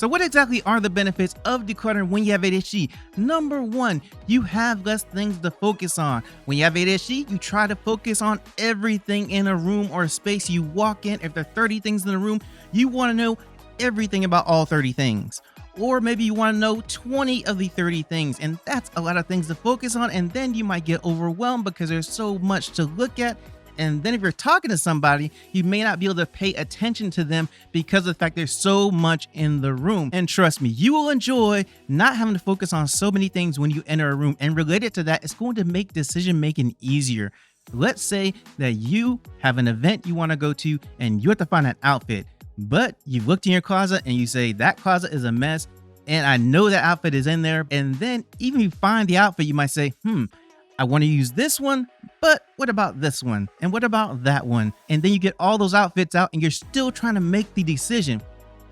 So what exactly are the benefits of decluttering when you have ADHD? Number one, you have less things to focus on. When you have ADHD, you try to focus on everything in a room or space you walk in. If there are 30 things in the room, you want to know everything about all 30 things. Or maybe you want to know 20 of the 30 things, and that's a lot of things to focus on, and then you might get overwhelmed because there's so much to look at. And then if you're talking to somebody, you may not be able to pay attention to them because of the fact there's so much in the room. And trust me, you will enjoy not having to focus on so many things when you enter a room. And related to that, it's going to make decision making easier. Let's say that you have an event you want to go to and you have to find an outfit, but you've looked in your closet and you say that closet is a mess and I know that outfit is in there. And then even if you find the outfit, you might say, I want to use this one, but what about this one? And what about that one? And then you get all those outfits out and you're still trying to make the decision.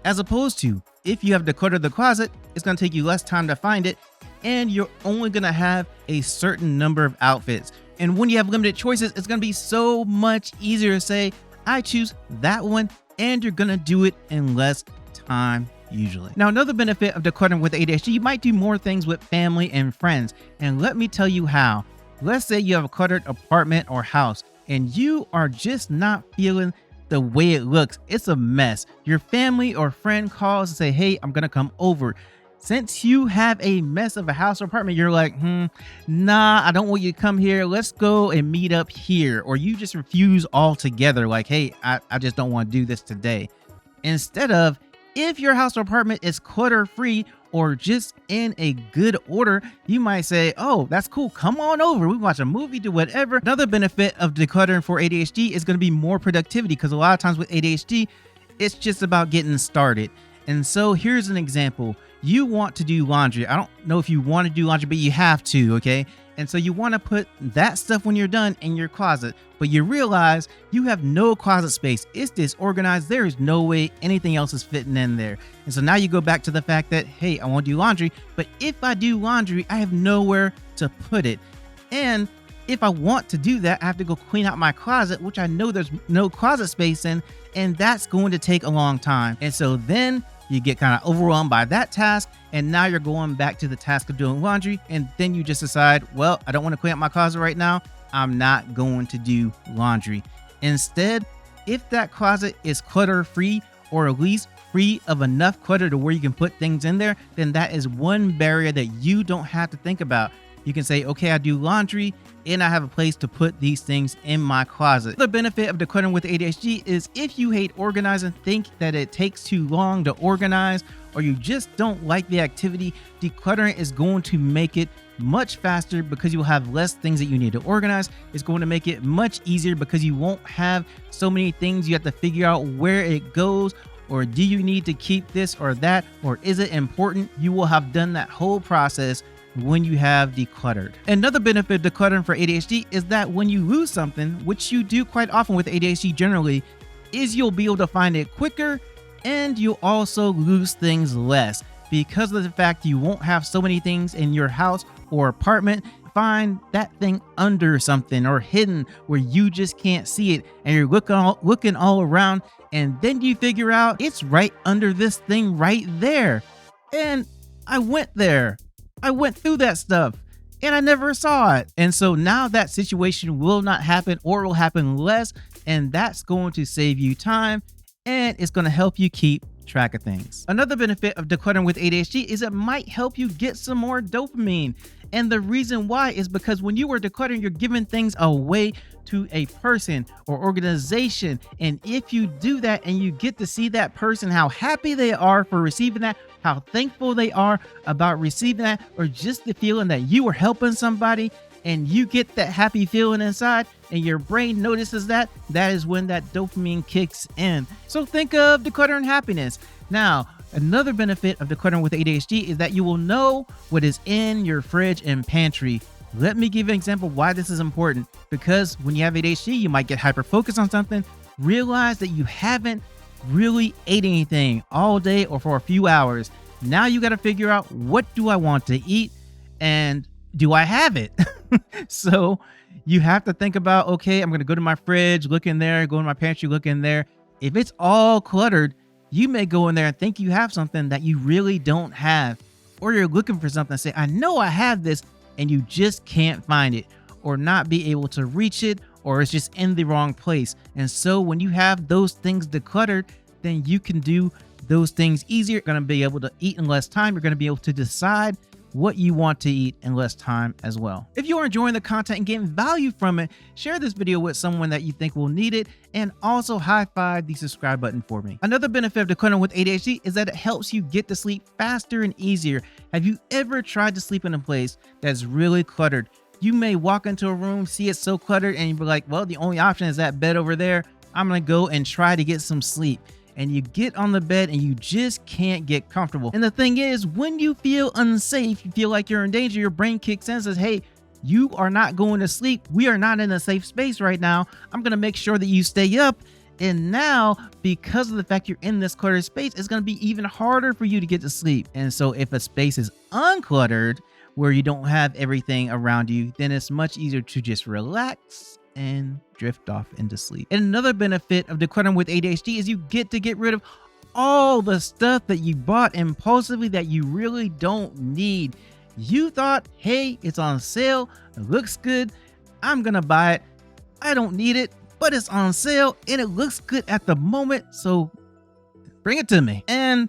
As opposed to if you have decluttered the closet, it's going to take you less time to find it and you're only going to have a certain number of outfits. And when you have limited choices, it's going to be so much easier to say, I choose that one, and you're going to do it in less time usually. Now, another benefit of decluttering with ADHD, you might do more things with family and friends. And let me tell you how. Let's say you have a cluttered apartment or house and you are just not feeling the way it looks. It's a mess. Your family or friend calls and say, hey, I'm going to come over. Since you have a mess of a house or apartment, you're like, nah, I don't want you to come here. Let's go and meet up here. Or you just refuse altogether. Like, hey, I just don't want to do this today. Instead of, if your house or apartment is clutter free or just in a good order, you might say, oh, that's cool. Come on over. We watch a movie, do whatever. Another benefit of decluttering for ADHD is going to be more productivity because a lot of times with ADHD, it's just about getting started. And so here's an example. You want to do laundry. I don't know if you want to do laundry, but you have to, okay? And so you want to put that stuff when you're done in your closet, but you realize you have no closet space. It's disorganized. There is no way anything else is fitting in there. And so now you go back to the fact that, hey, I want to do laundry, but if I do laundry, I have nowhere to put it. And if I want to do that, I have to go clean out my closet, which I know there's no closet space in, and that's going to take a long time. And so then you get kind of overwhelmed by that task, and now you're going back to the task of doing laundry, and then you just decide, well, I don't want to clean up my closet right now. I'm not going to do laundry. Instead, if that closet is clutter-free or at least free of enough clutter to where you can put things in there, then that is one barrier that you don't have to think about. You can say, okay, I do laundry and I have a place to put these things in my closet. The benefit of decluttering with ADHD is if you hate organizing, think that it takes too long to organize, or you just don't like the activity, decluttering is going to make it much faster because you'll have less things that you need to organize. It's going to make it much easier because you won't have so many things you have to figure out where it goes, or do you need to keep this or that, or is it important? You will have done that whole process when you have decluttered. Another benefit of decluttering for ADHD is that when you lose something, which you do quite often with ADHD generally, is you'll be able to find it quicker, and you'll also lose things less because of the fact you won't have so many things in your house or apartment. Find that thing under something or hidden where you just can't see it, and you're looking all around, and then you figure out it's right under this thing right there. And I went there. I went through that stuff and I never saw it. And so now that situation will not happen, or will happen less, and that's going to save you time, and it's going to help you keep track of things. Another benefit of decluttering with ADHD is it might help you get some more dopamine. And the reason why is because when you are decluttering, you're giving things away to a person or organization. And if you do that and you get to see that person, how happy they are for receiving that, how thankful they are about receiving that, or just the feeling that you are helping somebody, and you get that happy feeling inside and your brain notices that, that is when that dopamine kicks in. So think of decluttering happiness. Now, another benefit of decluttering with ADHD is that you will know what is in your fridge and pantry. Let me give you an example why this is important. Because when you have ADHD, you might get hyper-focused on something, realize that you haven't really ate anything all day or for a few hours. Now you got to figure out, what do I want to eat, and do I have it? So you have to think about, okay, I'm going to go to my fridge, look in there, go to my pantry, look in there. If it's all cluttered, You may go in there and think you have something that you really don't have, or you're looking for something and say, I know I have this, and you just can't find it or not be able to reach it, or it's just in the wrong place. And so when you have those things decluttered, then you can do those things easier. You're going to be able to eat in less time. You're going to be able to decide what you want to eat in less time as well. If you are enjoying the content and getting value from it, share this video with someone that you think will need it, and also high five the subscribe button for me. Another benefit of decluttering with ADHD is that it helps you get to sleep faster and easier. Have you ever tried to sleep in a place that's really cluttered? You may walk into a room, see it so cluttered, and you'll be like, well, the only option is that bed over there. I'm gonna go and try to get some sleep. And you get on the bed and you just can't get comfortable. And the thing is, when you feel unsafe, you feel like you're in danger, your brain kicks in and says, hey, you are not going to sleep. We are not in a safe space right now. I'm going to make sure that you stay up. And now, because of the fact you're in this cluttered space, it's going to be even harder for you to get to sleep. And so if a space is uncluttered, where you don't have everything around you, then it's much easier to just relax and drift off into sleep. And another benefit of decluttering with ADHD is you get to get rid of all the stuff that you bought impulsively that you really don't need. You thought, hey, it's on sale, it looks good, I'm gonna buy it. I don't need it, but it's on sale and it looks good at the moment, so bring it to me. And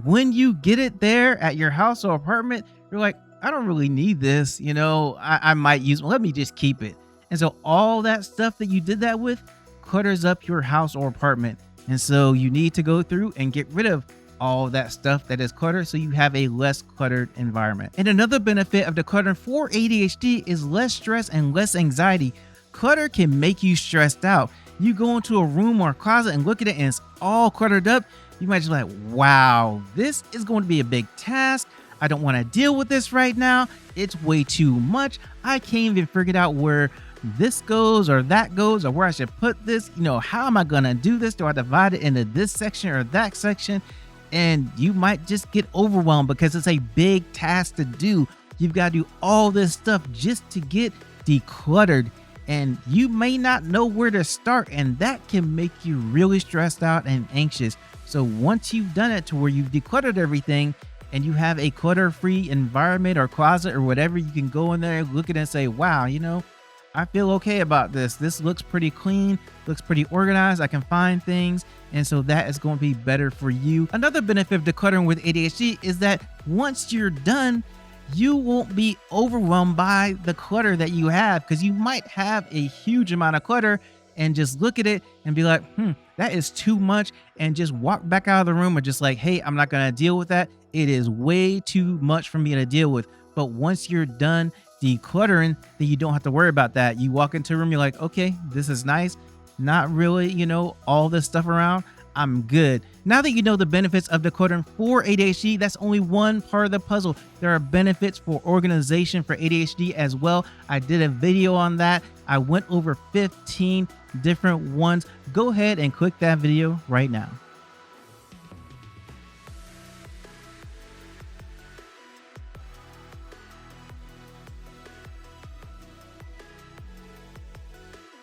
when you get it there at your house or apartment, you're like, I don't really need this, you know, I might use it, let me just keep it. And so all that stuff that you did that with clutters up your house or apartment. And so you need to go through and get rid of all that stuff that is cluttered so you have a less cluttered environment. And another benefit of decluttering for ADHD is less stress and less anxiety. Clutter can make you stressed out. You go into a room or a closet and look at it and it's all cluttered up. You might just be like, wow, this is going to be a big task. I don't want to deal with this right now. It's way too much. I can't even figure out where this goes or that goes or where I should put this. You know, how am I gonna do this? Do I divide it into this section or that section? And you might just get overwhelmed because it's a big task to do. You've got to do all this stuff just to get decluttered, and you may not know where to start, and that can make you really stressed out and anxious. So once you've done it to where you've decluttered everything and you have a clutter-free environment or closet or whatever, you can go in there, look at it and say, wow, you know, I feel okay about this. This looks pretty clean, looks pretty organized. I can find things. And so that is going to be better for you. Another benefit of decluttering with ADHD is that once you're done, you won't be overwhelmed by the clutter that you have, because you might have a huge amount of clutter and just look at it and be like, that is too much, and just walk back out of the room or just like, hey, I'm not going to deal with that. It is way too much for me to deal with. But once you're done decluttering, then you don't have to worry about that. You walk into a room, you're like, okay, this is nice. Not really, you know, all this stuff around. I'm good. Now that you know the benefits of decluttering for ADHD, that's only one part of the puzzle. There are benefits for organization for ADHD as well. I did a video on that. I went over 15 different ones. Go ahead and click that video right now.